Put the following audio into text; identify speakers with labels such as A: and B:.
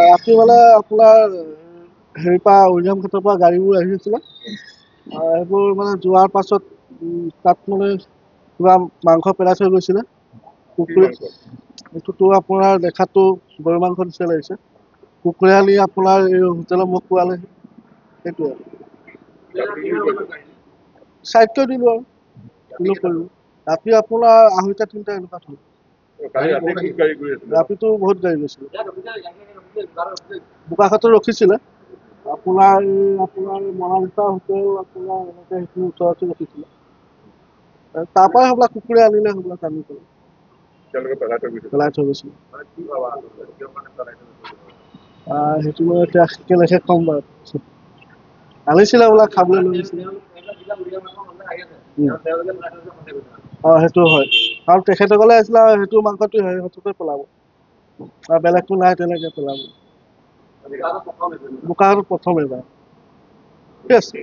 A: ৰাতি মানে আপোনাৰ হেৰিৰ পৰা উইলিয়াম ঘাটৰ পৰা গাড়ীবোৰ আহি আছিলে সেইবোৰ মানে যোৱাৰ পাছত তাত মানে কিবা মাংস পেলাই থৈ গৈছিলে এইটোতো আপোনাৰ দেখাতো গৰু মাংস নিচিনা লাগিছে কুকুৰে আনি আপোনাৰ এই হোটেলৰ মোক খোৱালে সেইটোৱে চাইড কৰি দিলো আৰু কিনো কৰিলো ৰাতি আপোনাৰ 2:30 3টা এনেকুৱাত হ'ল ৰাতিটো বহুত গাড়ী গৈছিলে বোকাখাটত ৰখিছিলে আপোনাৰ মনালিছা হোটেল আপোনাৰ এনেকে সেইখিনি ওচৰতে ৰখিছিলে তাৰ পৰাই সেইবিলাক কুকুৰে আনিলে সেইবিলাক আনি পেলাই থৈ গৈছিলে সেইটো মই এতিয়া কেনেকৈ ক'ম বাৰু আনিছিলে বোলে খাবলৈ লৈ গৈছিলে সেইটো হয় আৰু তেখেতসকলে আহিছিলে সেইটো মাংসটো সিহঁততে পেলাব আৰু বেলেগটো নাই তেনেকৈ পেলাব বোকাখাটত প্ৰথম এবাৰ ঠিক আছে